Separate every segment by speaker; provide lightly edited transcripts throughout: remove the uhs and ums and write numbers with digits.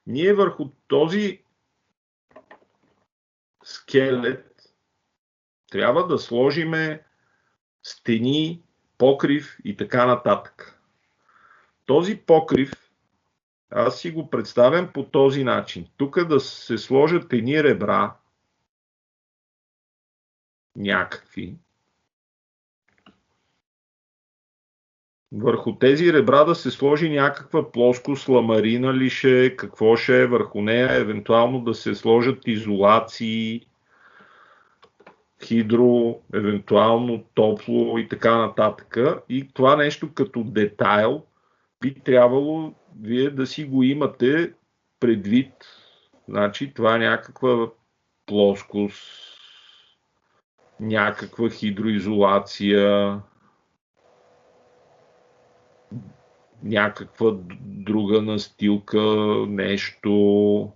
Speaker 1: Ние върху този скелет трябва да сложиме стени, покрив и така нататък. Този покрив аз си го представям по този начин. Тук да се сложат едни ребра, някакви. Върху тези ребра да се сложи някаква плоскост, ламарина ли ще, какво ще е върху нея, евентуално да се сложат изолации, хидро, евентуално топло и така нататък. И това нещо като детайл би трябвало вие да си го имате предвид. Значи това е някаква плоскост, някаква хидроизолация, някаква друга настилка, нещо.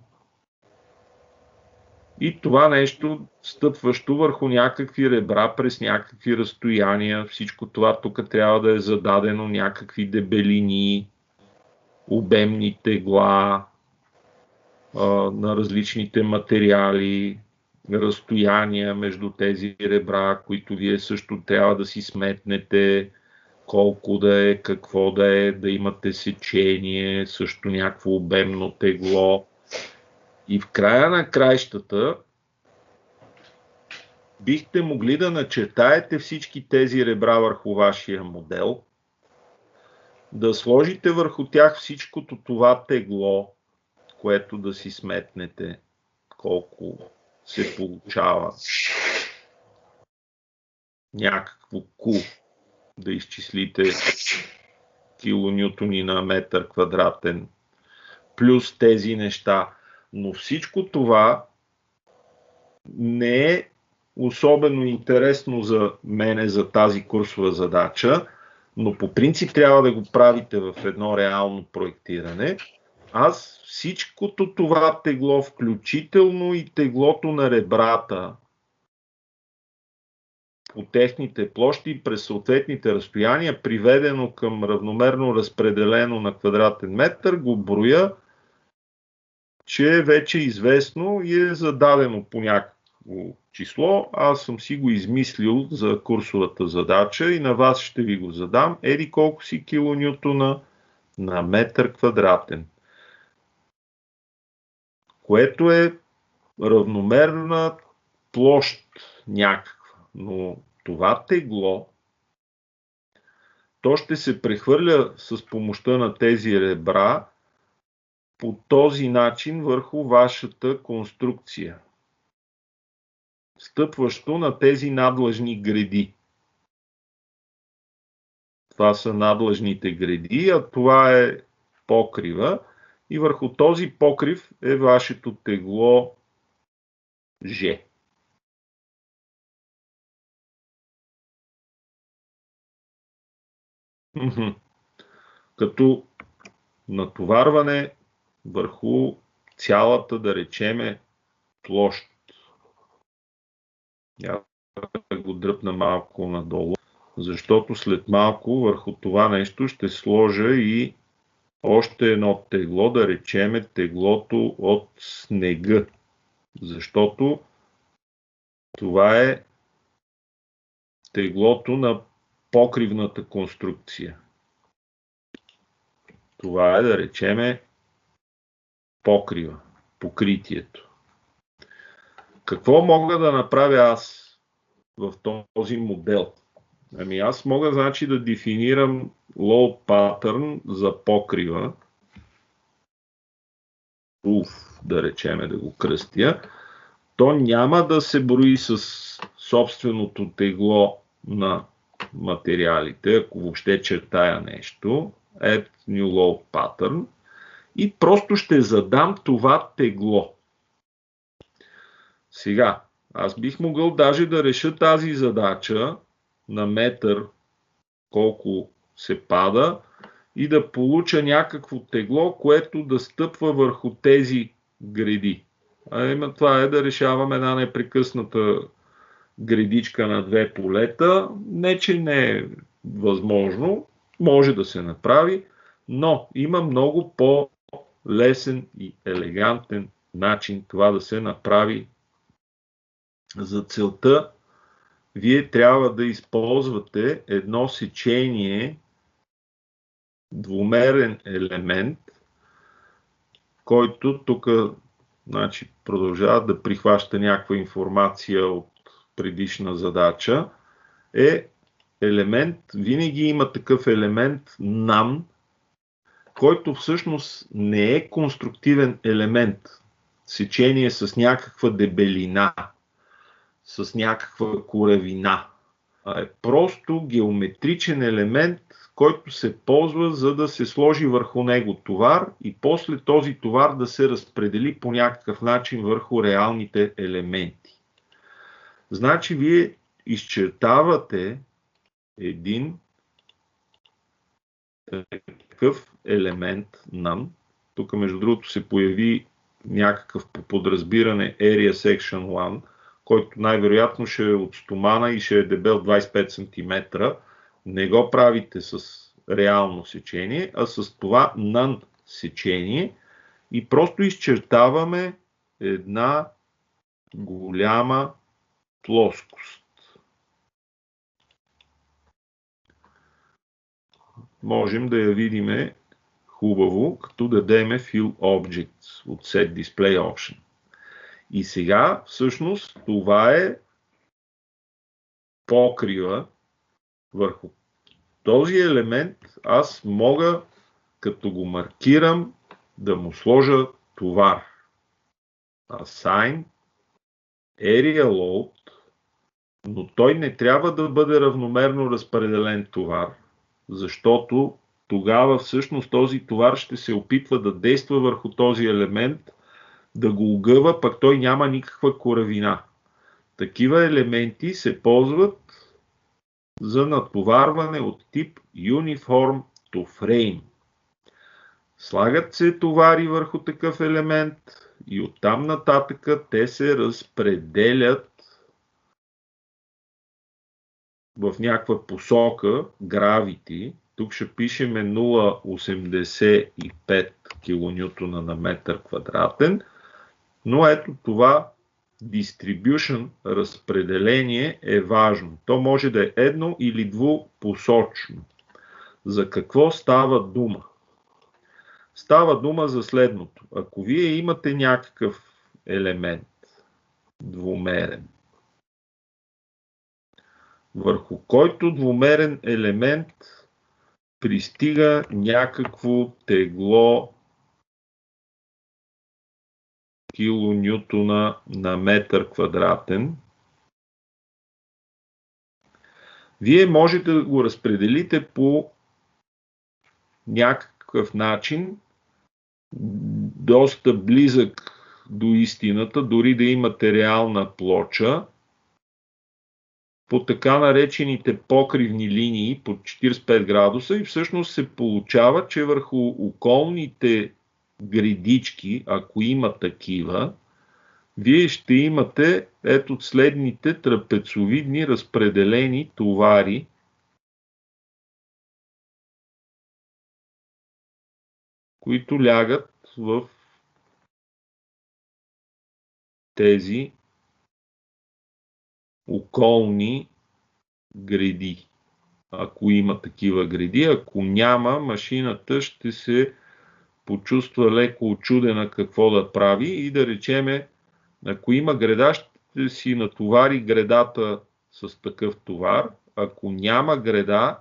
Speaker 1: И това нещо, стъпващо върху някакви ребра през някакви разстояния, всичко това тук трябва да е зададено, някакви дебелини, обемни тегла на различните материали, разстояния между тези ребра, които вие също трябва да си сметнете, колко да е, какво да имате сечение, също някакво обемно тегло. И в края на краищата бихте могли да начертаете всички тези ребра върху вашия модел, да сложите върху тях всичкото това тегло, което да си сметнете колко се получава. Някакво Q да изчислите килонютони на метър квадратен, плюс тези неща. Но всичко това не е особено интересно за мене за тази курсова задача, но по принцип трябва да го правите в едно реално проектиране. Аз всичкото това тегло, включително и теглото на ребрата по техните площи през съответните разстояния, приведено към равномерно разпределено на квадратен метър, го броя, че е вече известно и е зададено по някакво число. Аз съм си го измислил за курсовата задача и на вас ще ви го задам. Еди колко си килонютона на метър квадратен. Което е равномерна площ някаква. Но това тегло, то ще се прехвърля с помощта на тези ребра по този начин върху вашата конструкция, стъпващо на тези надлъжни греди. Това са надлъжните греди, а това е покрива и върху този покрив е вашето тегло G. Като натоварване върху цялата, да речеме, площ. Я да го дръпна малко надолу, защото след малко върху това нещо ще сложа и още едно тегло, да речеме теглото от снега. Защото това е теглото на покривната конструкция. Това е, да речеме, покрива, покритието. Какво мога да направя аз в този модел? Ами аз мога, значи, да дефинирам load pattern за покрива. Да речеме, да го кръстя. То няма да се брои с собственото тегло на материалите, ако въобще чертая нещо. Add new load pattern. И просто ще задам това тегло. Сега, аз бих могъл даже да реша тази задача на метър, колко се пада, и да получа някакво тегло, което да стъпва върху тези греди. Това е да решавам една непрекъсната гредичка на две полета. Не, че не е възможно, може да се направи, но има много лесен и елегантен начин това да се направи. За целта вие трябва да използвате едно сечение, двумерен елемент, който тук продължава да прихваща някаква информация от предишна задача, е елемент, винаги има такъв елемент none, който всъщност не е конструктивен елемент, сечение с някаква дебелина, с някаква коравина, а е просто геометричен елемент, който се ползва, за да се сложи върху него товар и после този товар да се разпредели по някакъв начин върху реалните елементи. Значи вие изчертавате един такъв елемент none. Тук между другото се появи някакъв по подразбиране Area Section 1, който най-вероятно ще е от стомана и ще е дебел 25 см. Не го правите с реално сечение, а с това none сечение и просто изчертаваме една голяма плоскост. Можем да я видим хубаво, като дадеме Fill Objects от Set Display Option. И сега, всъщност, това е покрива върху този елемент. Аз мога, като го маркирам, да му сложа товар. Assign Area Load, но той не трябва да бъде равномерно разпределен товар, защото тогава всъщност този товар ще се опитва да действа върху този елемент, да го огъва, пък той няма никаква коравина. Такива елементи се ползват за натоварване от тип Uniform to Frame. Слагат се товари върху такъв елемент и оттам нататък те се разпределят в някаква посока, gravity. Тук ще пишем 0,85 кН на метър квадратен, но ето това distribution, разпределение е важно. То може да е едно или двупосочно. За какво става дума? Става дума за следното. Ако вие имате някакъв елемент, двумерен, върху който двумерен елемент пристига някакво тегло килонютона на метър квадратен, вие можете да го разпределите по някакъв начин, доста близък до истината, дори да имате реална плоча, по така наречените покривни линии под 45 градуса и всъщност се получава, че върху околните гредички, ако има такива, вие ще имате ето следните трапецовидни разпределени товари, които лягат в тези околни греди. Ако има такива греди, ако няма, машината ще се почувства леко очудена какво да прави и да речеме, ако има греда, ще си натовари гредата с такъв товар. Ако няма греда,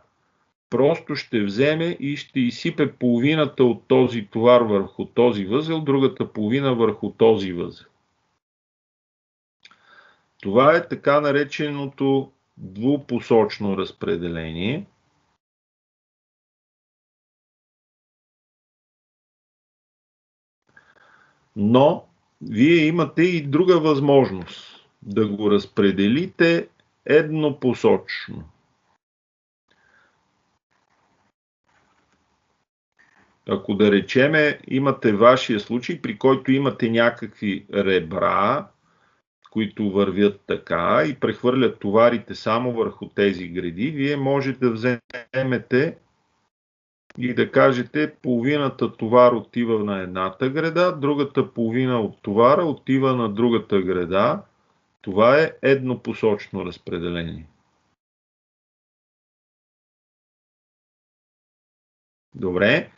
Speaker 1: просто ще вземе и ще изсипе половината от този товар върху този възел, другата половина върху този възел. Това е така нареченото двупосочно разпределение. Но вие имате и друга възможност да го разпределите еднопосочно. Ако да речеме имате вашия случай, при който имате някакви ребра, които вървят така и прехвърлят товарите само върху тези греди, вие можете да вземете и да кажете, половината товар отива на едната греда, другата половина от товара отива на другата греда. Това е еднопосочно разпределение. Добре.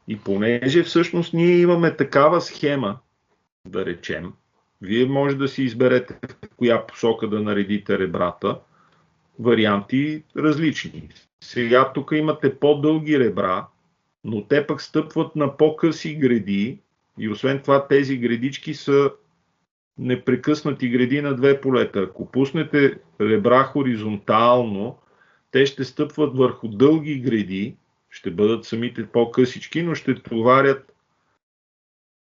Speaker 1: И понеже всъщност ние имаме такава схема, да речем, вие може да си изберете в коя посока да наредите ребрата, варианти различни. Сега тук имате по-дълги ребра, но те пък стъпват на по-къси греди и освен това тези гредички са непрекъснати греди на две полета. Ако пуснете ребра хоризонтално, те ще стъпват върху дълги греди, ще бъдат самите по-късички, но ще товарят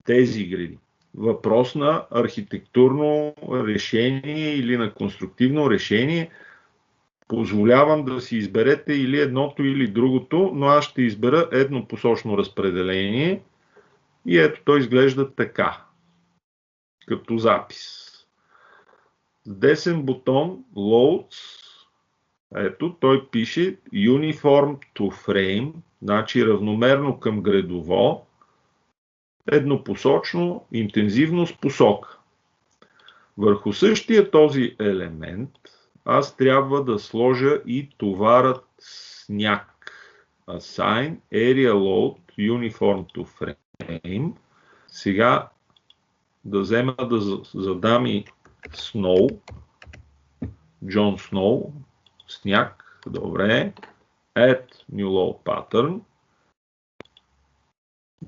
Speaker 1: тези греди. Въпрос на архитектурно решение или на конструктивно решение. Позволявам да си изберете или едното, или другото, но аз ще избера еднопосочно разпределение и ето то изглежда така, като запис. С десен бутон Loads, ето той пише Uniform to Frame, значи равномерно към гредово, еднопосочно, интензивно с посока. Върху същия този елемент аз трябва да сложа и товарът сняг. Assign Area Load Uniform to Frame. Сега да взема да задам и Snow. John Snow. Сняг. Добре. Add New Load Pattern.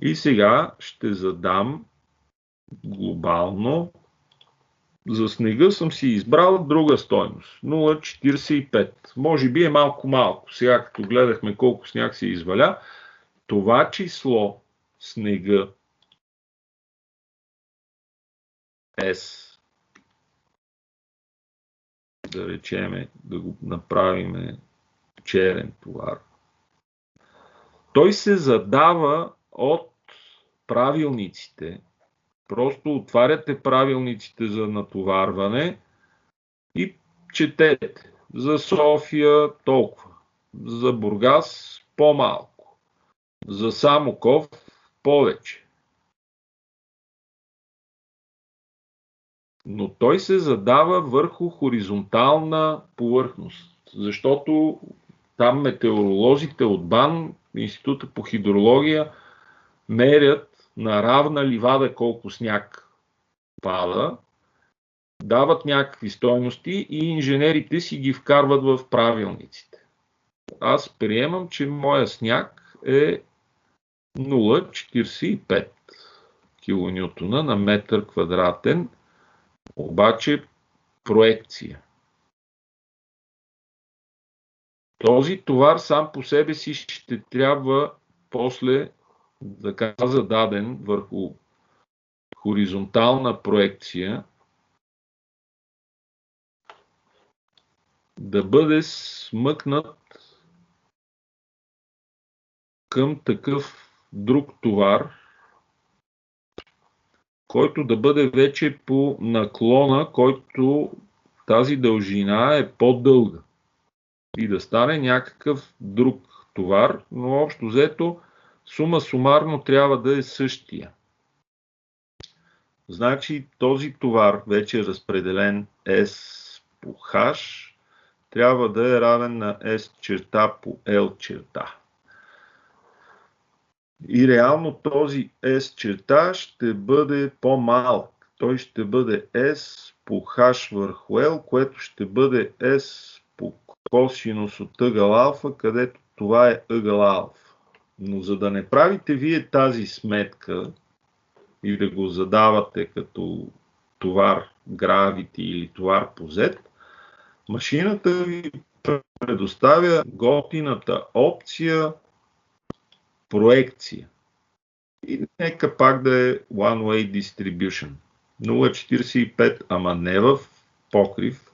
Speaker 1: И сега ще задам глобално. За снега съм си избрал друга стойност. 0,45. Може би е малко. Сега като гледахме колко сняг се изваля, това число снега S, да речеме, да го направиме черен товар, той се задава от правилниците. Просто отваряте правилниците за натоварване и четете. За София толкова. За Бургас по-малко. За Самоков повече. Но той се задава върху хоризонтална повърхност. Защото там метеоролозите от БАН, Института по хидрология, мерят на равна ливада колко сняг пада, дават някакви стойности и инженерите си ги вкарват в правилниците. Аз приемам, че моя сняг е 0,45 килонютона на метър квадратен, обаче проекция. Този товар сам по себе си ще трябва после да зададен върху хоризонтална проекция, да бъде смъкнат към такъв друг товар, който да бъде вече по наклона, който тази дължина е по-дълга и да стане някакъв друг товар, но общо взето сума сумарно трябва да е същия. Значи този товар, вече разпределен S по H, трябва да е равен на S черта по L черта. И реално този S черта ще бъде по-малък. Той ще бъде S по H върху L, което ще бъде S по косинус от ъгъл алфа, където това е ъгъл алфа. Но за да не правите вие тази сметка и да го задавате като товар gravity или товар по Z, машината ви предоставя готината опция проекция. И нека пак да е one-way distribution. 0,45, ама не в покрив.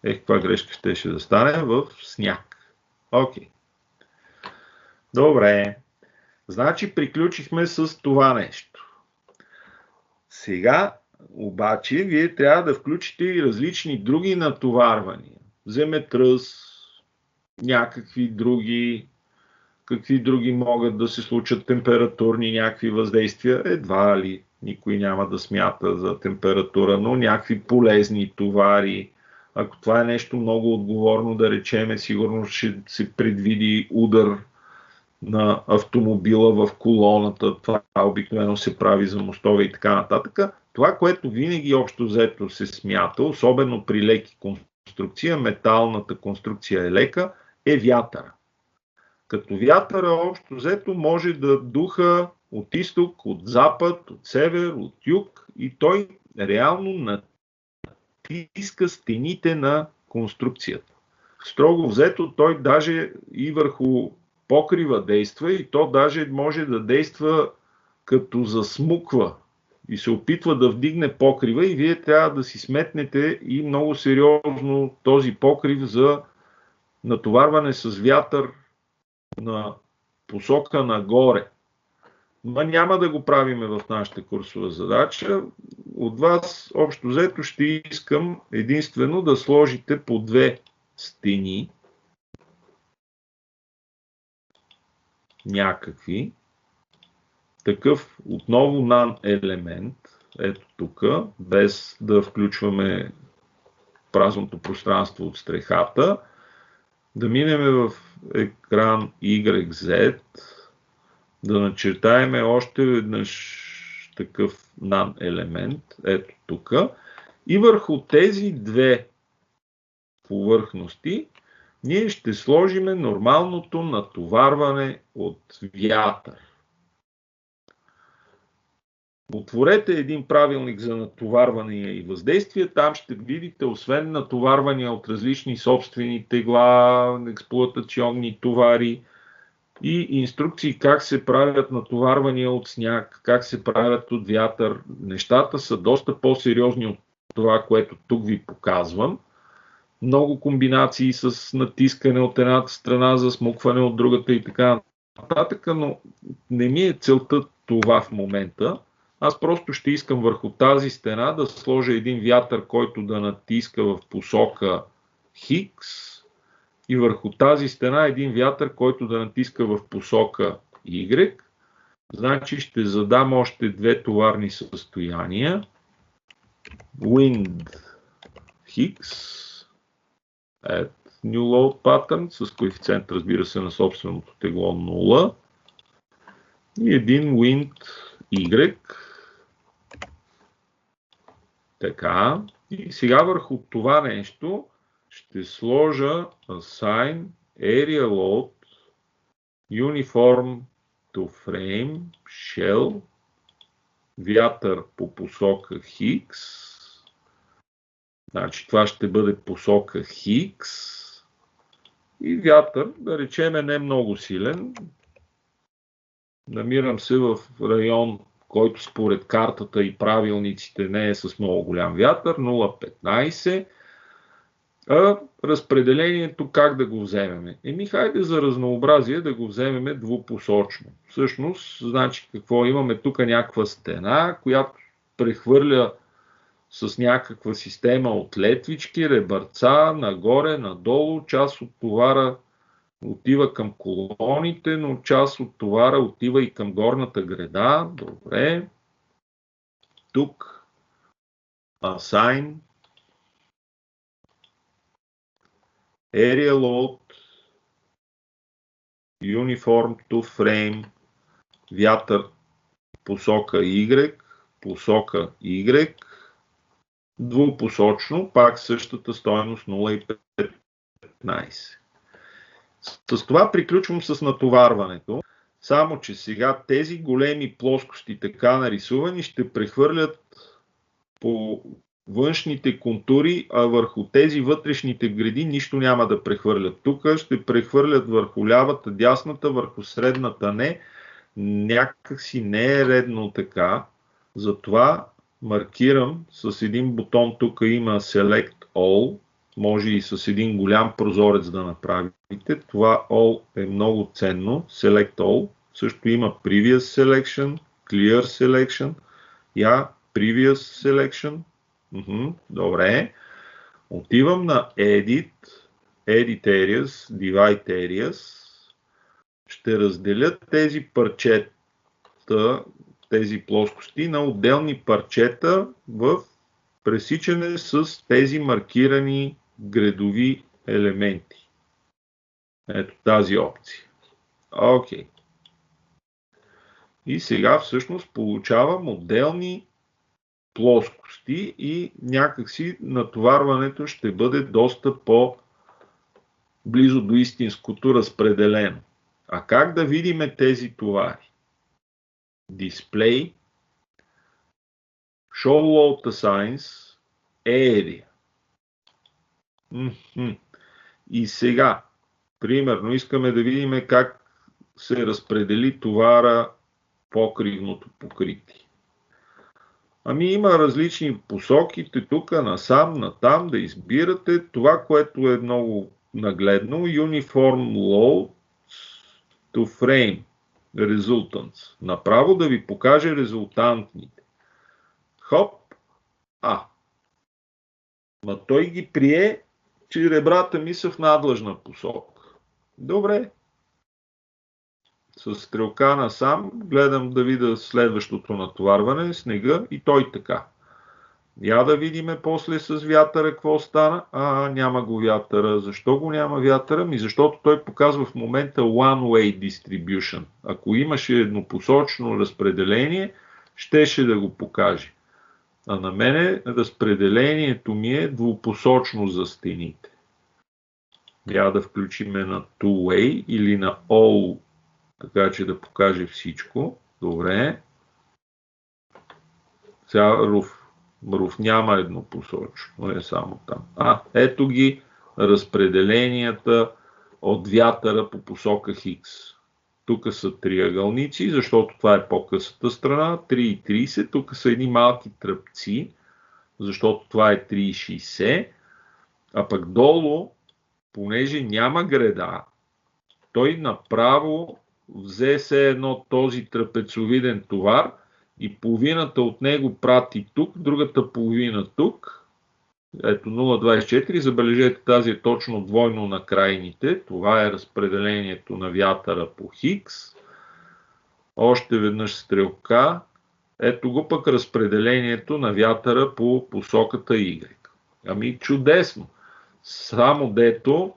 Speaker 1: Каква грешка ще да стане в сняг. Окей. Добре. Значи приключихме с това нещо. Сега обаче вие трябва да включите и различни други натоварвания. Земетръс, някакви други какви други могат да се случат температурни някакви въздействия? Едва ли никой няма да смята за температура, но някакви полезни товари. Ако това е нещо много отговорно, да речеме, сигурно ще се предвиди удар на автомобила в колоната. Това обикновено се прави за мостове и така нататък. Това, което винаги общо взето се смята, особено при леки конструкция, металната конструкция е лека, е вятъра. Като вятъра общо взето може да духа от изток, от запад, от север, от юг и той реално натиска стените на конструкцията. Строго взето той даже и върху покрива действа и то даже може да действа като засмуква и се опитва да вдигне покрива и вие трябва да си сметнете и много сериозно този покрив за натоварване с вятър на посока нагоре. Но няма да го правиме в нашата курсова задача. От вас общо взето ще искам единствено да сложите по две стени някакви. Такъв отново NaN елемент, ето тук, без да включваме празното пространство от стрехата, да минем в екран YZ, да начертаем още веднъж такъв NaN елемент, ето тук, и върху тези две повърхности ние ще сложиме нормалното натоварване от вятър. Отворете един правилник за натоварване и въздействие. Там ще видите, освен натоварвания от различни собствени тегла, експлоатационни товари и инструкции как се правят натоварвания от сняг, как се правят от вятър. Нещата са доста по-сериозни от това, което тук ви показвам. Много комбинации с натискане от едната страна, засмукване от другата и така нататък, но не ми е целта това в момента. Аз просто ще искам върху тази стена да сложа един вятър, който да натиска в посока Хикс и върху тази стена един вятър, който да натиска в посока Y. Значи ще задам още две товарни състояния. Wind Hicks at New Load Pattern с коефициент, разбира се, на собственото тегло 0 и един Wind Y. Така. И сега върху това нещо ще сложа Assign Area Load Uniform to Frame Shell вятър по посока Хикс. Значи това ще бъде посока Хикс. И вятър, да речеме, не много силен. Намирам се в район, който според картата и правилниците не е с много голям вятър, 0,15. А разпределението как да го вземеме? Хайде за разнообразие да го вземеме двупосочно. Всъщност, значи какво имаме тук? Някаква стена, която прехвърля с някаква система от летвички, ребърца, нагоре, надолу. Част от товара отива към колоните, но част от товара отива и към горната греда. Добре. Тук Assign Area Load Uniform to Frame вятър посока Y, посока Y, двупосочно, пак същата стойност 0,15. С това приключвам с натоварването, само че сега тези големи плоскости, така нарисувани, ще прехвърлят по външните контури, а върху тези вътрешните греди нищо няма да прехвърлят. Тук ще прехвърлят върху лявата, дясната, върху средната не. Някак си не е редно така. Затова маркирам с един бутон, тук има Select All, може и с един голям прозорец да направите. Това All е много ценно. Select All. Също има Previous Selection, Clear Selection, Previous Selection. Добре. Отивам на Edit, Edit Areas, Divide Areas. ще разделят тези парчета, тези плоскости на отделни парчета в пресичане с тези маркирани гредови елементи. Ето тази опция. Окей. И сега всъщност получавам отделни плоскости и някакси натоварването ще бъде доста по-близо до истинското разпределено. А как да видим тези товари? Display, Show Load Assigns, Area. И сега, примерно, искаме да видим как се разпредели товара покривното покритие. Ами има различни посоки, тук насам, натам да избирате. Това, което е много нагледно, Uniform Load to Frame Resultants. Направо да ви покаже резултантните. Хоп, Ма той ги прие, че ребрата ми са в надлъжна посока. Добре. С стрелка насам гледам да видя следващото натоварване, снега и той така. Я да видиме после с вятъра какво стана. Няма го вятъра. Защо го няма вятъра? Защото той показва в момента one-way distribution. Ако имаше еднопосочно разпределение, щеше да го покаже. А на мене разпределението ми е двупосочно за стените. Я да включиме на two-way или на all, така че да покаже всичко. Добре. Сега руф няма еднопосочно, е само там. Ето ги разпределенията от вятъра по посока Хикс. Тук са триъгълници, защото това е по-късата страна, 3,30. Тук са едни малки тръпци, защото това е 3,60. А пък долу, понеже няма греда, той направо взе се едно този трапецовиден товар и половината от него прати тук, другата половина тук. Ето 0,24, забележете, тази е точно двойно на крайните. Това е разпределението на вятъра по Хикс. Още веднъж стрелка. Ето го пък разпределението на вятъра по посоката Y. Ами чудесно! Само дето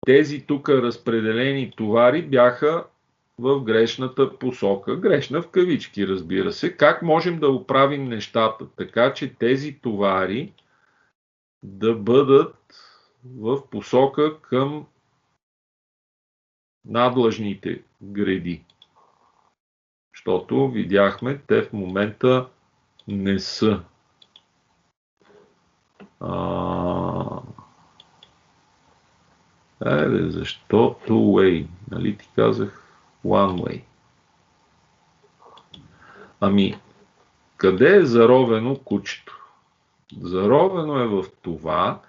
Speaker 1: тези тук разпределени товари бяха в грешната посока. Грешна в кавички, разбира се. Как можем да оправим нещата? Така че тези товари да бъдат в посока към надлъжните греди. Защото видяхме, те в момента не са. Защо two-way? Нали ти казах one-way? Ами, къде е заровено кучето? Заровено е в това,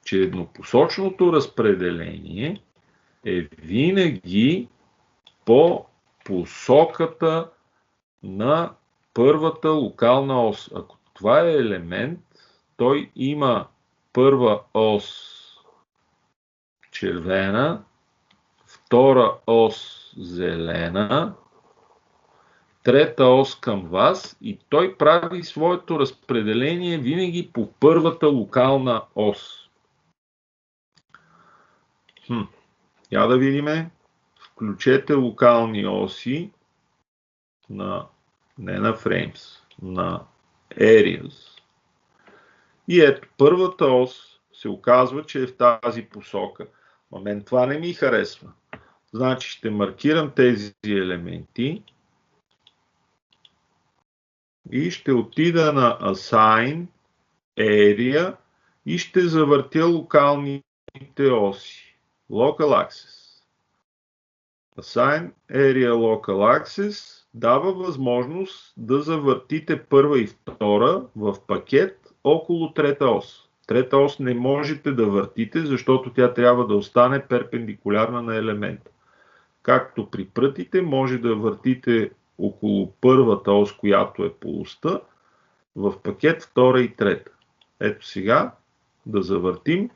Speaker 1: че еднопосочното разпределение е винаги по посоката на първата локална ос. Ако това е елемент, той има първа ос червена, втора ос зелена, трета ос към вас и той прави своето разпределение винаги по първата локална ос. Я да видиме. Включете локални оси не на frames, на areas. И ето, първата ос се оказва, че е в тази посока. Мен това не ми харесва. Значи ще маркирам тези елементи и ще отида на Assign, Area и ще завъртя локалните оси. Local Axis. Assign Area Local Axis дава възможност да завъртите първа и втора в пакет около трета ос. Трета ос не можете да въртите, защото тя трябва да остане перпендикулярна на елемента. Както при прътите, може да въртите около първата ос, която е по оста, в пакет втора и трета. Ето сега да завъртим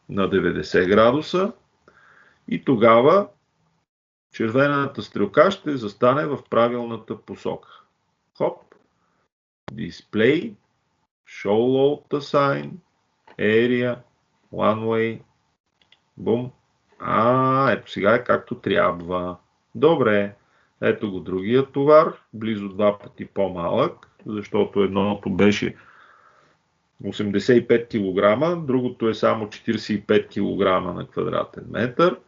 Speaker 1: на 90 градуса и тогава червената стрелка ще застане в правилната посока. Хоп, Display, Show Load Assign, Area, One Way, бум. Ето сега е както трябва. Добре, ето го другия товар, близо 2 пъти по-малък, защото едното беше 85 кг, другото е само 45 кг на квадратен метър.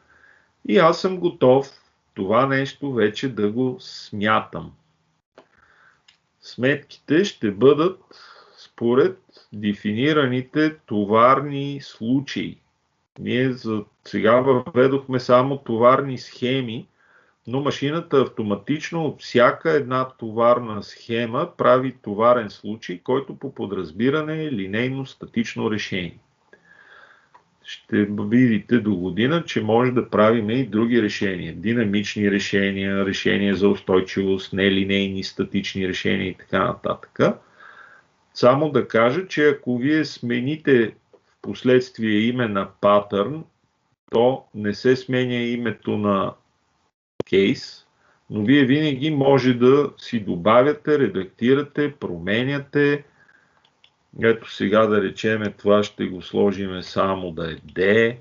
Speaker 1: И аз съм готов това нещо вече да го смятам. Сметките ще бъдат според дефинираните товарни случаи. Ние за сега въведохме само товарни схеми, но машината автоматично от всяка една товарна схема прави товарен случай, който по подразбиране е линейно статично решение. Ще видите до година, че може да правим и други решения. Динамични решения, решения за устойчивост, нелинейни статични решения и така нататък. Само да кажа, че ако вие смените в последствие име на патърн, то не се сменя името на кейс, но вие винаги може да си добавяте, редактирате, променяте. Ето сега да речеме, това ще го сложиме само да е D,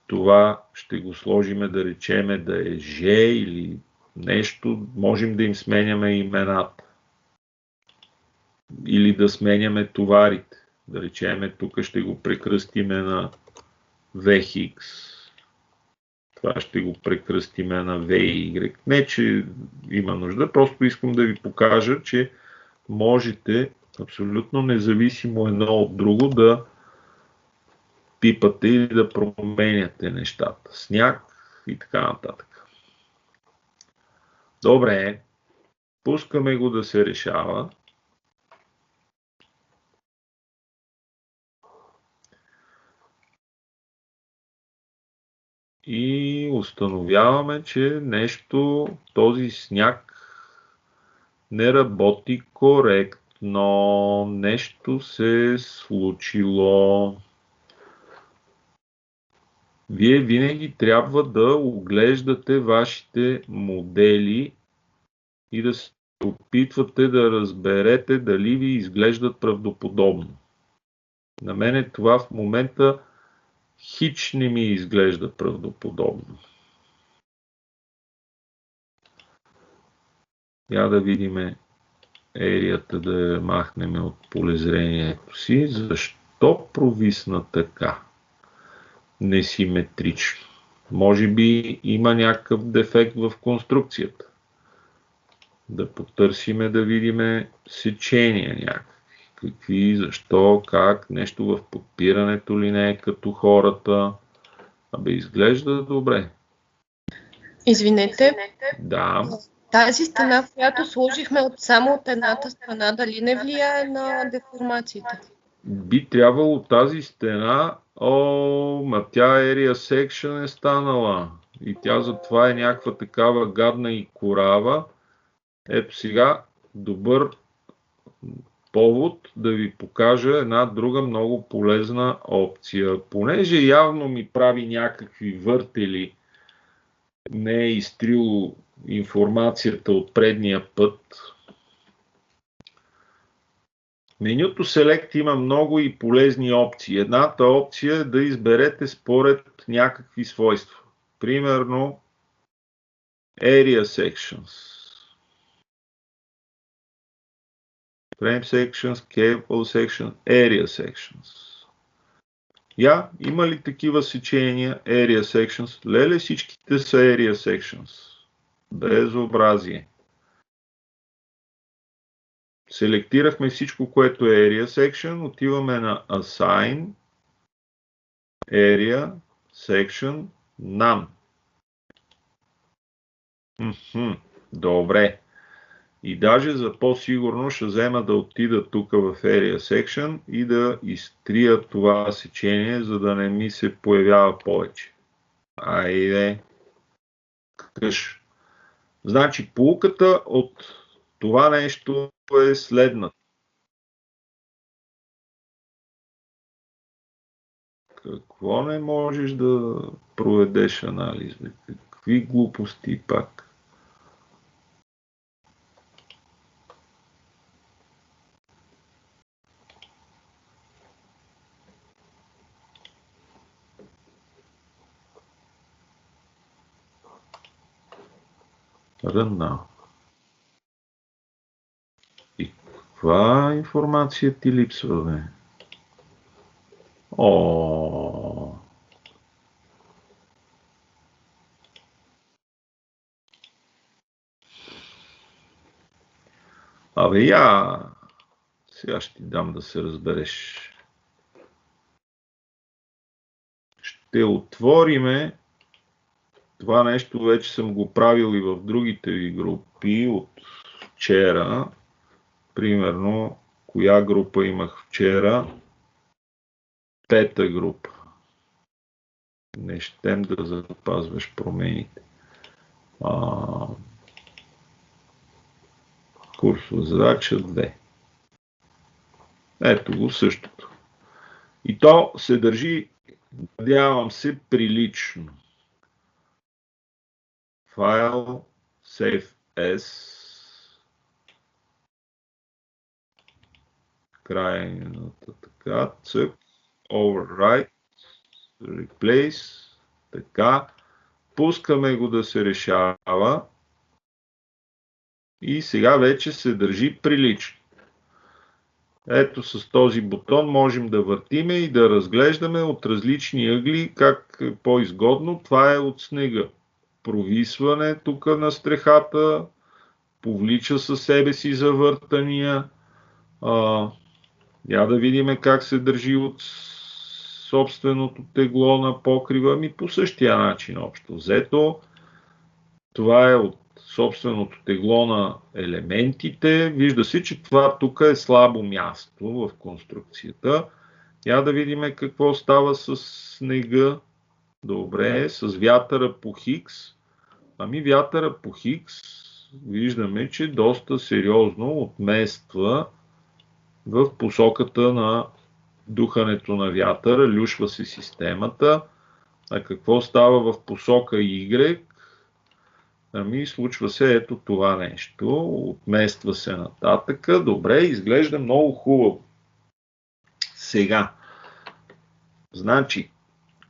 Speaker 1: това ще го сложиме да речеме да е G или нещо, можем да им сменяме имената. Или да сменяме товарите. Да речеме, тук ще го прекръстиме на VX. Това ще го прекръстиме на VY. Не, че има нужда, просто искам да ви покажа, че можете абсолютно независимо едно от друго да пипате и да променяте нещата. Сняг и така нататък. Добре, пускаме го да се решава. И установяваме, че нещо, този сняг не работи коректно, нещо се е случило. Вие винаги трябва да оглеждате вашите модели и да се опитвате да разберете дали ви изглеждат правдоподобно. На мене това в момента хич не ми изглежда правдоподобно. Я да видим ерията, да я махнем от полезрението си. Защо провисна така? Несиметрично. Може би има някакъв дефект в конструкцията. Да потърсиме, да видиме сечения някакви. Какви, защо, как, нещо в подпирането ли не е като хората. Изглежда добре.
Speaker 2: Извинете.
Speaker 1: Да.
Speaker 2: Тази стена, която сложихме само от едната страна, дали не влияе на деформациите?
Speaker 1: Би трябвало тази стена, тя Area Section е станала. И тя затова е някаква такава гадна и корава. Ето сега добър повод да ви покажа една друга много полезна опция. Понеже явно ми прави някакви въртели, не е изтрило информацията от предния път. Менюто Select има много и полезни опции. Едната опция е да изберете според някакви свойства. Примерно Area Sections. Frame Sections, Cable Sections, Area Sections. Има ли такива сечения Area Sections? Леле, всичките са Area Sections. Безобразие. Селектирахме всичко, което е Area Section. Отиваме на Assign, Area Section, None. Добре. И даже за по-сигурно ще взема да отида тук в Area Section и да изтрия това сечение, за да не ми се появява повече. Айде. Къш. Значи, поуката от това нещо е следната. Какво не можеш да проведеш анализ? Какви глупости пак. Рънна. И каква информация ти липсва, бе? О. Абе, сега ще ти дам да се разбереш. Ще отвориме. Това нещо вече съм го правил и в другите ви групи от вчера. Примерно, коя група имах вчера? 5-та група. Не щем да запазваш промените. Курсова задача 2. Ето го същото. И то се държи, надявам се, прилично. Файл, Save As, крайната така, цък, Overwrite, Replace, така, пускаме го да се решава и сега вече се държи прилично. Ето с този бутон можем да въртиме и да разглеждаме от различни ъгли как е по-изгодно. Това е от снега. Провисване тук на стрехата, повлича със себе си завъртания. Я да видим как се държи от собственото тегло на покрива. По същия начин общо взето. Това е от собственото тегло на елементите. Вижда се, че това тук е слабо място в конструкцията. Я да видим какво става с снега. Добре, с вятъра по Хикс. Вятъра по Хикс виждаме, че доста сериозно отмества в посоката на духането на вятъра. Люшва се системата. А какво става в посока Y? Случва се ето това нещо. Отмества се нататъка. Добре, изглежда много хубаво. Сега, значи,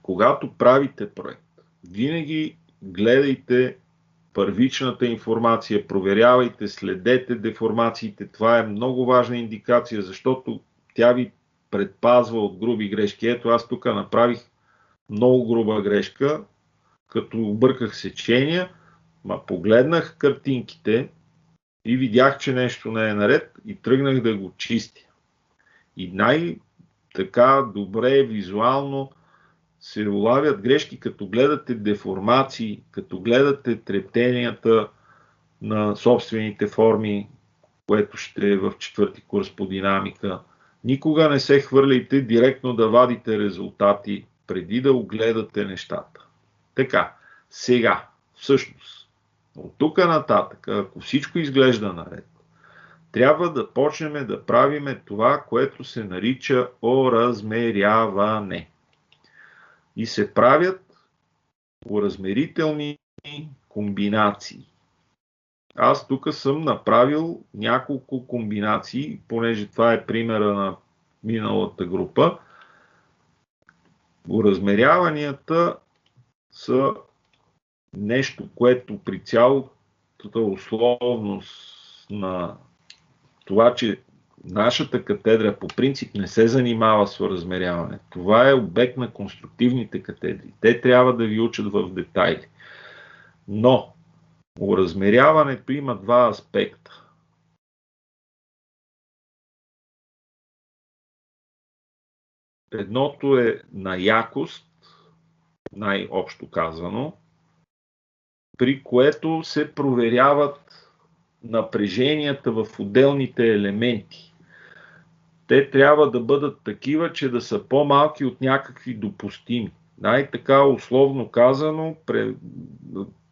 Speaker 1: когато правите проект, винаги гледайте първичната информация, проверявайте, следете деформациите. Това е много важна индикация, защото тя ви предпазва от груби грешки. Ето аз тук направих много груба грешка, като обърках сечения, погледнах картинките и видях, че нещо не е наред и тръгнах да го чистя. И най-така добре визуално се улавят грешки, като гледате деформации, като гледате трептенията на собствените форми, което ще е в 4-ти курс по динамика. Никога не се хвърляйте директно да вадите резултати, преди да огледате нещата. Така, сега, всъщност, от тук нататък, ако всичко изглежда наред, трябва да почнем да правиме това, което се нарича оразмеряване. И се правят оразмерителни комбинации. Аз тук съм направил няколко комбинации, понеже това е примера на миналата група. Оразмеряванията са нещо, което при цялата условност на това, че нашата катедра по принцип не се занимава с оразмеряване. Това е обект на конструктивните катедри. Те трябва да ви учат в детайли. Но оразмеряването има два аспекта. Едното е на якост, най-общо казано, при което се проверяват напреженията в отделните елементи. Те трябва да бъдат такива, че да са по-малки от някакви допустими. Най-така условно казано,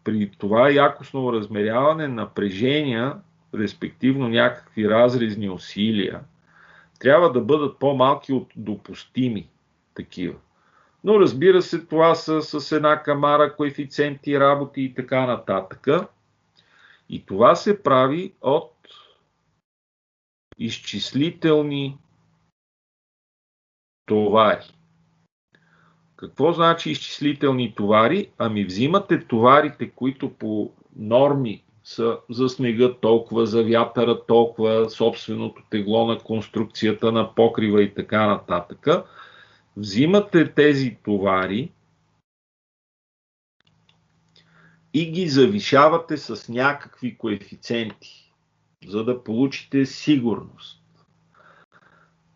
Speaker 1: при това якостно размеряване напрежения, респективно някакви разрезни усилия, трябва да бъдат по-малки от допустими такива. Но разбира се, това са с една камара, коефициенти, работи и така нататък. И това се прави от изчислителни товари. Какво значи изчислителни товари? Ами взимате товарите, които по норми са за снега толкова, за вятъра толкова, собственото тегло на конструкцията на покрива и така нататък. Взимате тези товари и ги завишавате с някакви коефициенти, за да получите сигурност.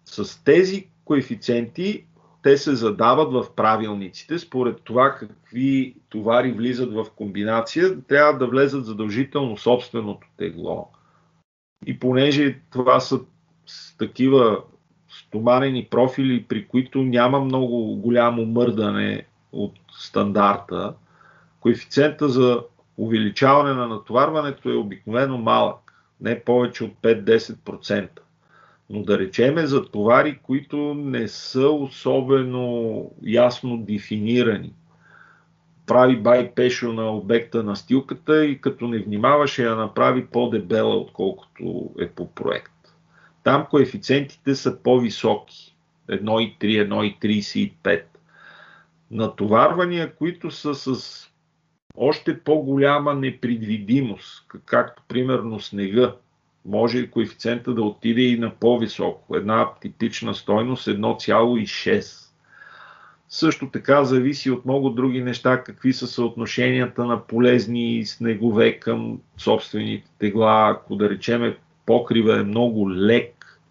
Speaker 1: С тези коефициенти те се задават в правилниците, според това какви товари влизат в комбинация, трябва да влезат задължително собственото тегло. И понеже това са такива стоманени профили, при които няма много голямо мърдане от стандарта, коефициента за увеличаване на натоварването е обикновено малък, не повече от 5-10%. Но да речеме за товари, които не са особено ясно дефинирани. Прави байпешо на обекта на стилката и като не внимаваше я направи по-дебела, отколкото е по проект. Там коефициентите са по-високи. 1,3, 1,35. Натоварвания, които са с още по-голяма непредвидимост, както примерно снега, може коефициента да отиде и на по-високо. Една типична стойност 1,6. Също така зависи от много други неща, какви са съотношенията на полезни снегове към собствените тегла. Ако да речеме покрива е много лек,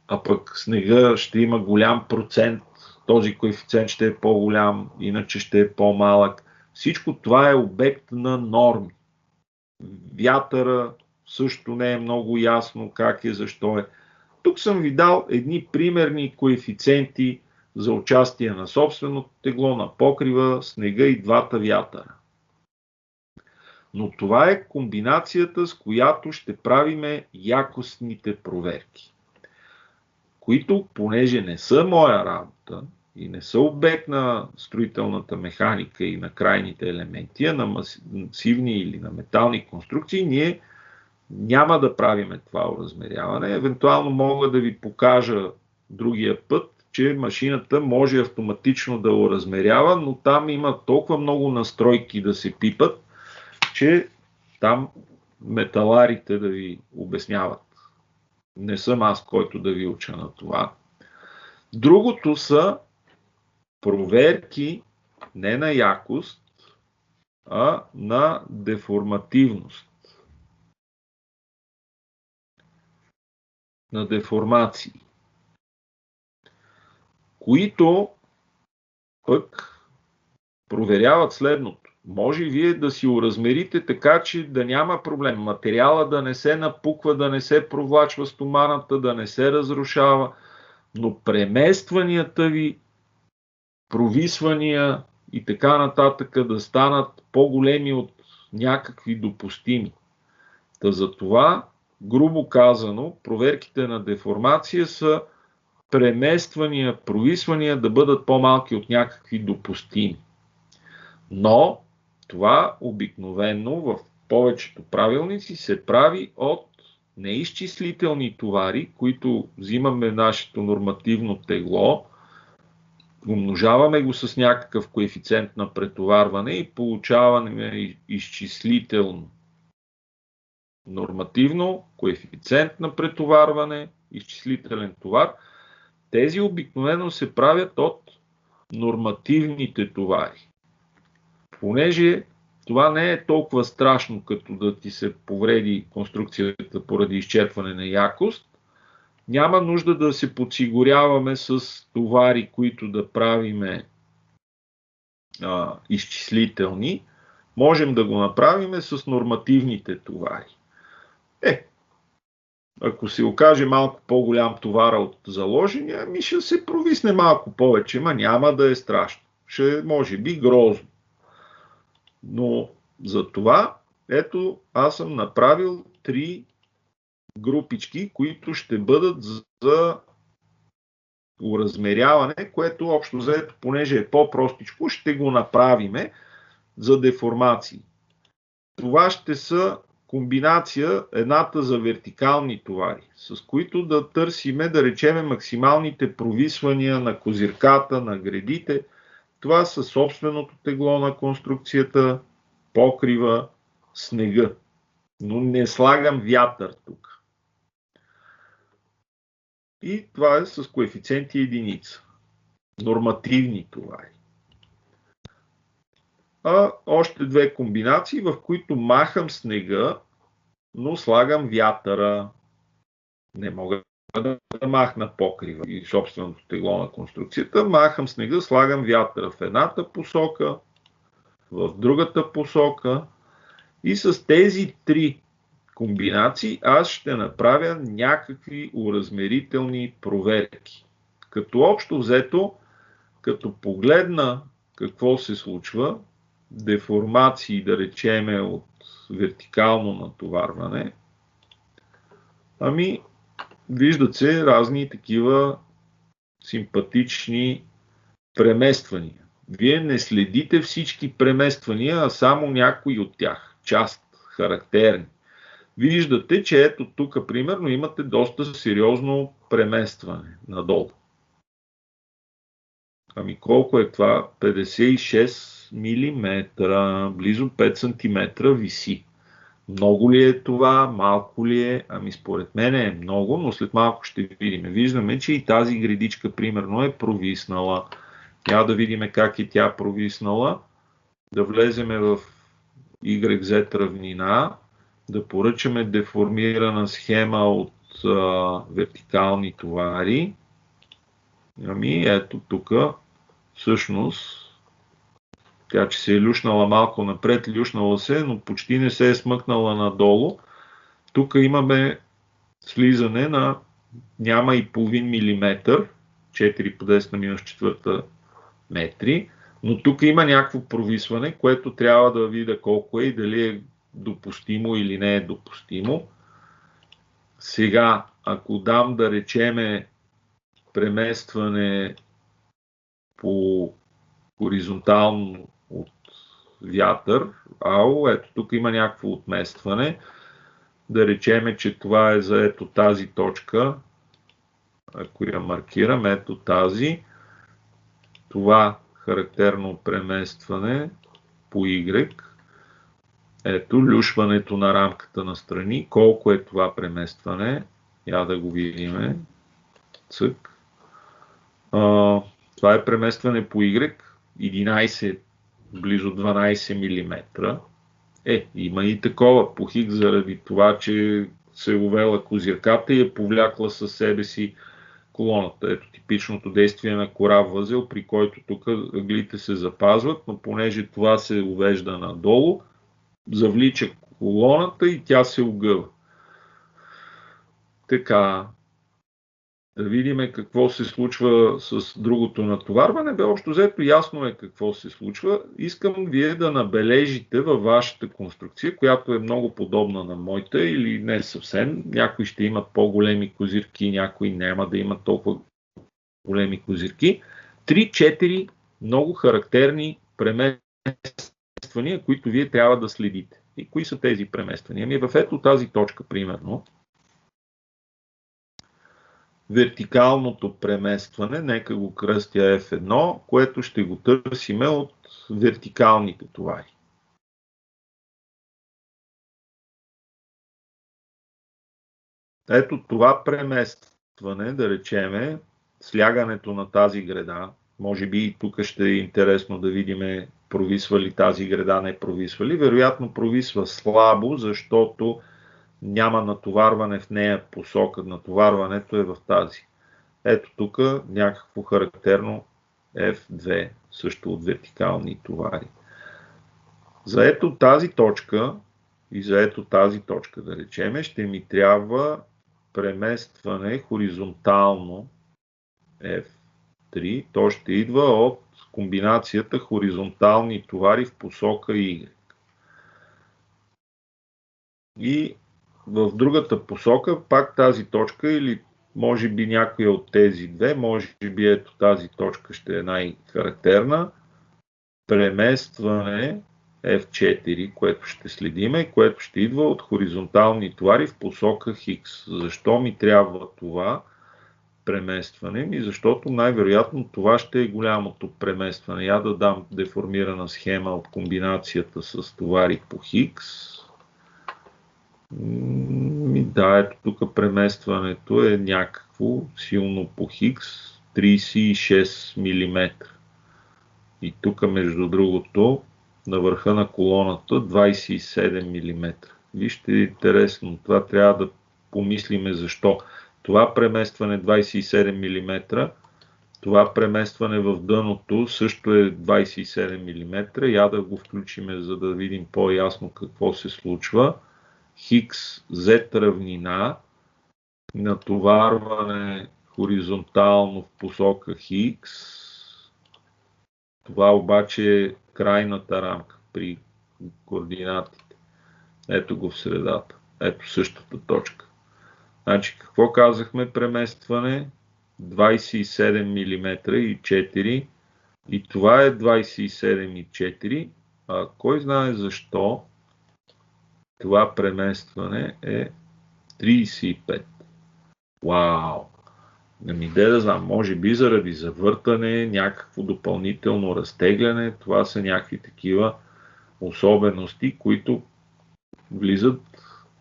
Speaker 1: а пък снега ще има голям процент, този коефициент ще е по-голям, иначе ще е по-малък. Всичко това е обект на норми. Вятъра също не е много ясно как е, защо е. Тук съм ви дал едни примерни коефициенти за участие на собственото тегло, на покрива, снега и двата вятъра. Но това е комбинацията, с която ще правиме якостните проверки, които, понеже не са моя работа и не са обект на строителната механика и на крайните елементи, а на масивни или на метални конструкции, ние няма да правиме това оразмеряване. Евентуално мога да ви покажа другия път, че машината може автоматично да оразмерява, но там има толкова много настройки да се пипат, че там металарите да ви обясняват. Не съм аз, който да ви уча на това. Другото са проверки не на якост, а на деформативност. На деформации, които пък проверяват следното. Може вие да си оразмерите така, че да няма проблем. Материала да не се напуква, да не се провлачва стоманата, да не се разрушава, но преместванията ви, провисвания и така нататък да станат по-големи от някакви допустими. Та за това, грубо казано, проверките на деформация са премествания, провисвания да бъдат по-малки от някакви допустими. Но това обикновено в повечето правилници се прави от неизчислителни товари, които взимаме нашето нормативно тегло, умножаваме го с някакъв коефициент на претоварване и получаваме изчислително. Нормативно, коефициент на претоварване, изчислителен товар. Тези обикновено се правят от нормативните товари. Понеже това не е толкова страшно, като да ти се повреди конструкцията поради изчерпване на якост, няма нужда да се подсигуряваме с товари, които да правиме изчислителни. Можем да го направим с нормативните товари. Ако се окаже малко по-голям товара от заложения, ми ще се провисне малко повече, ма няма да е страшно. Ще може би грозно. Но за това, ето, аз съм направил 3 групички, които ще бъдат за уразмеряване, което общо взето, понеже е по-простичко, ще го направиме за деформации. Това ще са комбинация, едната за вертикални товари, с които да търсиме, да речеме, максималните провисвания на козирката, на гредите. Това са собственото тегло на конструкцията, покрива, снега. Но не слагам вятър тук. И това е с коефициенти единица. Нормативни товари. А още две комбинации, в които махам снега, но слагам вятъра. Не мога да махна покрива и собственото тегло на конструкцията. Махам снега, слагам вятъра в едната посока, в другата посока. И с тези три комбинации аз ще направя някакви уразмерителни проверки. Като общо взето, като погледна какво се случва, деформации, да речеме, от вертикално натоварване, виждат се разни такива симпатични премествания. Вие не следите всички премествания, а само някои от тях, част характерни. Виждате, че ето тук, примерно, имате доста сериозно преместване надолу. Колко е това? 56 мм, близо 5 см виси. Много ли е това? Малко ли е? Според мен е много, но след малко ще видим. Виждаме, че и тази гредичка, примерно, е провиснала. Трябва да видим как и тя провиснала. Да влеземе в YZ равнина, да поръчаме деформирана схема от вертикални товари. Ето тук, всъщност, тя, че се е люшнала малко напред, люшнала се, но почти не се е смъкнала надолу. Тук имаме слизане на няма и половин милиметър, 4 по 10 на минус 4 метри, но тук има някакво провисване, което трябва да видя колко е и дали е допустимо или не е допустимо. Сега, ако дам, да речеме, преместване по хоризонтално от вятър, ето тук има някакво отместване, да речеме, че това е за ето тази точка, ако я маркирам, ето тази, това характерно преместване по Y, ето люшването на рамката на страни, колко е това преместване, я да го видим, цък. Това е преместване по Y, 11, близо 12 мм. Има и такова по Хиг, заради това, че се е увела козирката и е повлякла със себе си колоната. Ето типичното действие на кораб възел, при който тук ъглите се запазват, но понеже това се увежда надолу, завлича колоната и тя се огъва. Така, да видим какво се случва с другото натоварване. Общо взето ясно е какво се случва. Искам вие да набележите във вашата конструкция, която е много подобна на моята или не съвсем. Някои ще имат по-големи козирки, някои няма да имат толкова големи козирки. 3-4 много характерни премествания, които вие трябва да следите. И кои са тези премествания? В ето тази точка, примерно, вертикалното преместване, нека го кръстя F1, което ще го търсиме от вертикалните товари. Ето това преместване, да речеме, слягането на тази греда, може би и тук ще е интересно да видим провисва ли тази греда, не провисва ли. Вероятно провисва слабо, защото няма натоварване в нея посока. Натоварването е в тази. Ето тук някакво характерно F2, също от вертикални товари. За ето тази точка и за ето тази точка, да речеме, ще ми трябва преместване хоризонтално F3. То ще идва от комбинацията хоризонтални товари в посока Y. И в другата посока, пак тази точка или може би някоя от тези две, може би ето тази точка ще е най-характерна. Преместване F4, което ще следиме, което ще идва от хоризонтални товари в посока Хикс. Защо ми трябва това преместване? Защото най-вероятно това ще е голямото преместване. Я да дам деформирана схема от комбинацията с товари по Хикс. Да, ето тук преместването е някакво силно по Хикс, 36 мм. И тук, между другото, на върха на колоната 27 мм. Вижте, интересно, това трябва да помислиме защо. Това преместване 27 мм, това преместване в дъното също е 27 мм. Я да го включиме, за да видим по-ясно какво се случва. Хикс, Z равнина, натоварване хоризонтално в посока Хикс. Това обаче е крайната рамка при координатите. Ето го в средата. Ето същата точка. Значи какво казахме? Преместване 27 мм и 4. И това е 27 и 4. А кой знае защо това преместване е 35. Вау! Ами де да знам, може би заради завъртане, някакво допълнително разтегляне, това са някакви такива особености, които влизат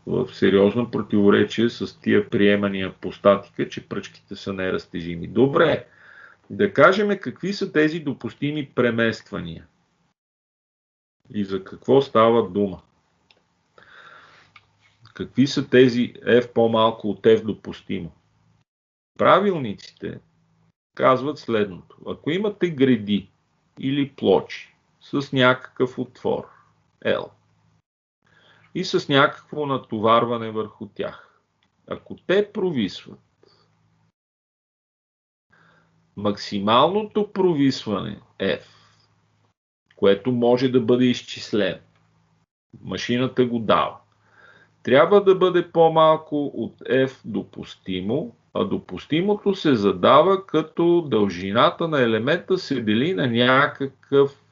Speaker 1: в сериозно противоречие с тия приемания по статика, че пръчките са неразтежими. Добре, да кажем какви са тези допустими премествания и за какво става дума. Какви са тези F по-малко от F допустимо? Правилниците казват следното. Ако имате греди или плочи с някакъв отвор L и с някакво натоварване върху тях, ако те провисват, максималното провисване F, което може да бъде изчислено, машината го дава, трябва да бъде по-малко от F допустимо, а допустимото се задава като дължината на елемента се дели на някакъв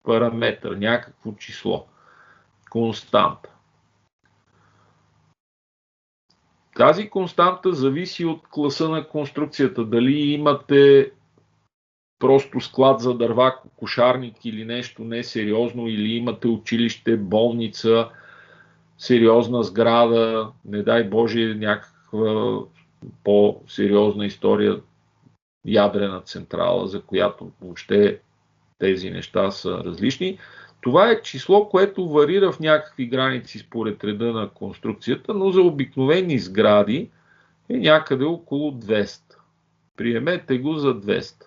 Speaker 1: параметър, някакво число, константа. Тази константа зависи от класа на конструкцията. Дали имате просто склад за дърва, кошарник или нещо несериозно, или имате училище, болница, сериозна сграда, не дай Боже, някаква по-сериозна история, ядрена централа, за която въобще тези неща са различни. Това е число, което варира в някакви граници според реда на конструкцията, но за обикновени сгради е някъде около 200. Приемете го за 200.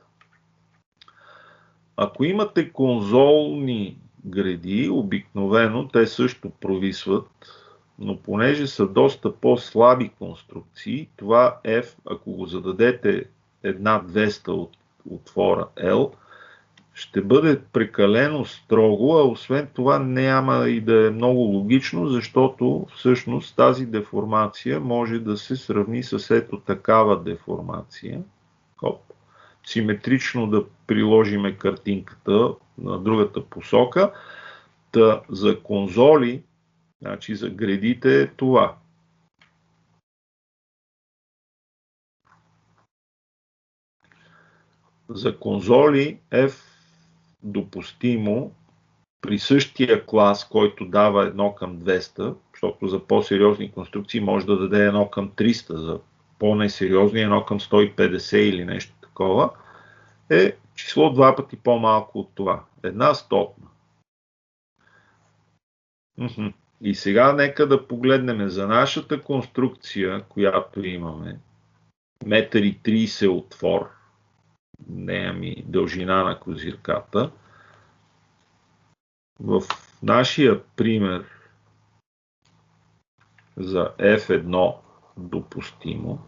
Speaker 1: Ако имате конзолни греди, обикновено те също провисват, но понеже са доста по-слаби конструкции, това F, ако го зададете една 200 от отвора L, ще бъде прекалено строго, а освен това няма и да е много логично, защото всъщност тази деформация може да се сравни с ето такава деформация. Симетрично да приложиме картинката на другата посока. Та за конзоли, значи за гредите е това. За конзоли F допустимо при същия клас, който дава 1:200, защото за по-сериозни конструкции може да даде 1:300, за по-несериозни 1:150 или нещо такова, е число 2 пъти по-малко от това. 1/100. И сега нека да погледнем за нашата конструкция, която имаме. 1,30 м отвор, дължина на козирката. В нашия пример за F1 допустимо,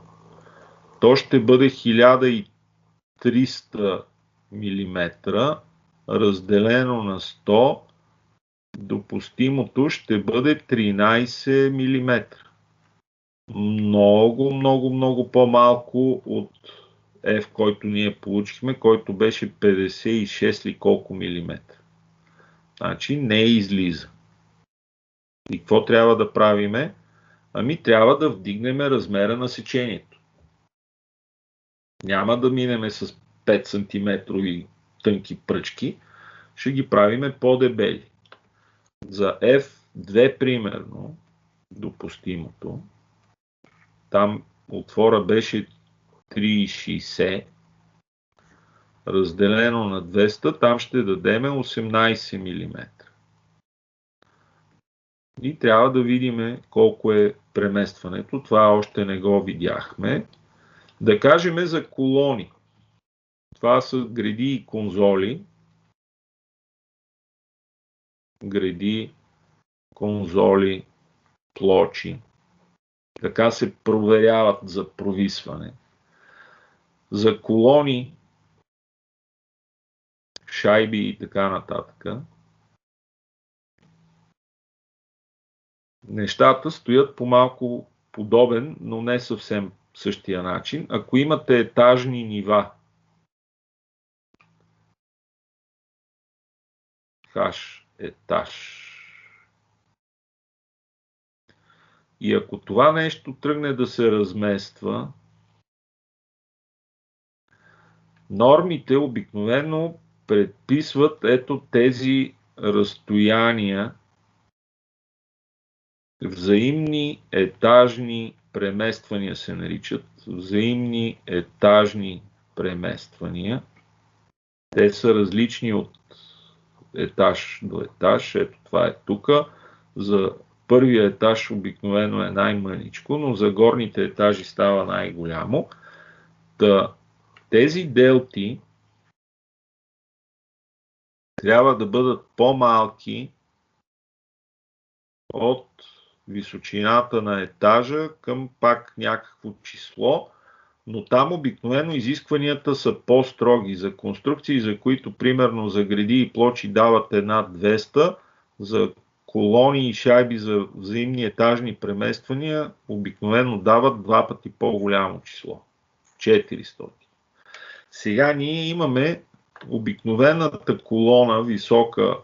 Speaker 1: то ще бъде 1300 мм разделено на 100, допустимото ще бъде 13 мм. много, много, много по-малко от F, който ние получихме, който беше 56 или колко милиметра. Значи не излиза. И какво трябва да правиме? Ами трябва да вдигнем размера на сечението. Няма да минеме с 5 см тънки пръчки, ще ги правиме по-дебели. За F2 примерно, допустимото, там отвора беше 3,60, разделено на 200, там ще дадем 18 мм. И трябва да видим колко е преместването. Това още не го видяхме. Да кажем за колони. Това са греди и конзоли. Греди, конзоли, плочи. Така се проверяват за провисване. За колони, шайби и така нататък, нещата стоят по малко подобен, но не съвсем същия начин. Ако имате етажни нива, хаш етаж, и ако това нещо тръгне да се размества, нормите обикновено предписват ето тези разстояния, взаимни етажни премествания се наричат. Взаимни етажни премествания. Те са различни от етаж до етаж. Ето това е тук. За първия етаж обикновено е най-мъничко, но за горните етажи става най-голямо. Тези делти трябва да бъдат по-малки от височината на етажа към пак някакво число, но там обикновено изискванията са по-строги за конструкции, за които примерно за греди и плочи дават една 200, за колони и шайби за взаимни етажни премествания обикновено дават два пъти по-голямо число. 400. Сега ние имаме обикновената колона висока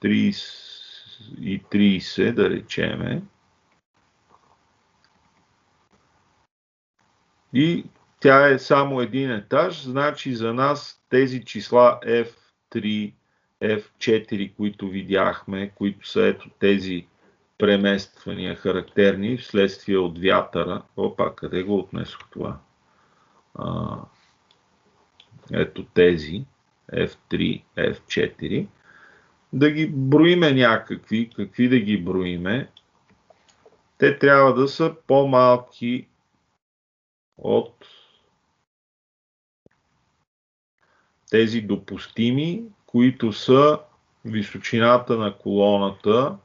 Speaker 1: 30, да речеме. И тя е само един етаж, значи за нас тези числа F3, F4, които видяхме, които са ето тези премествания характерни вследствие от вятъра. Опа, къде го отнесох това? Ето тези F3, F4. Да ги броиме някакви, какви да ги броиме, те трябва да са по-малки от тези допустими, които са височината на колоната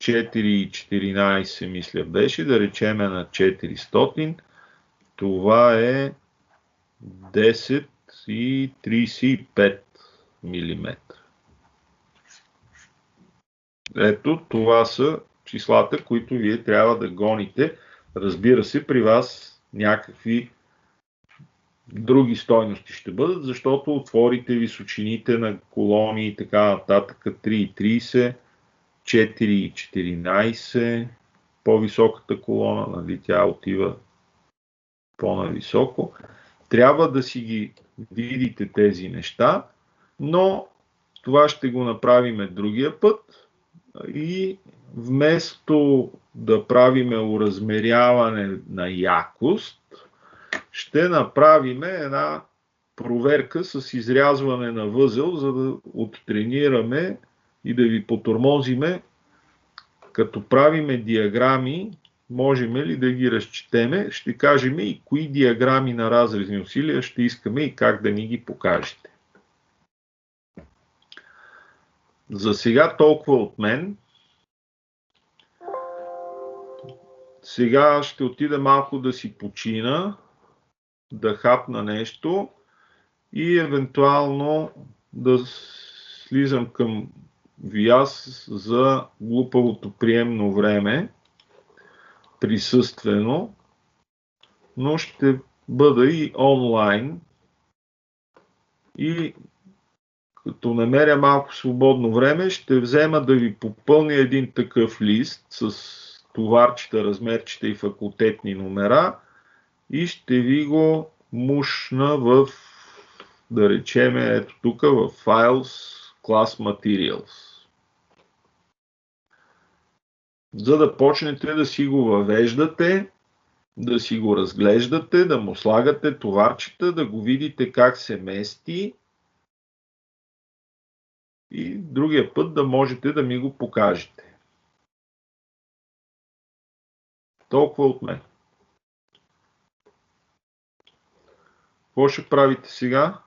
Speaker 1: 4,14 мисля беше, да речеме на 400, това е 10,35 мм. Ето, това са числата, които вие трябва да гоните. Разбира се, при вас някакви други стойности ще бъдат, защото отворите височините на колони и така нататък 3,30, 4,14, по-високата колона, нали, тя отива по-нависоко. Трябва да си ги видите тези неща, но това ще го направим другия път и вместо да правиме уразмеряване на якост, ще направим една проверка с изрязване на възел, за да оттренираме и да ви потормозиме, като правиме диаграми, можем ли да ги разчетеме, ще кажем и кои диаграми на разрезни усилия ще искаме и как да ни ги покажете. За сега толкова от мен. Сега ще отида малко да си почина, да хапна нещо и евентуално да слизам към ВИАС за глупавото приемно време, присъствено, но ще бъда и онлайн и като намеря малко свободно време, ще взема да ви попълня един такъв лист с товарчета, размерчета и факултетни номера и ще ви го мушна в, да речеме, ето тук в Files, Class Materials. За да почнете да си го въвеждате, да си го разглеждате, да му слагате товарчета, да го видите как се мести и другия път да можете да ми го покажете. Толкова от мен. Какво ще правите сега?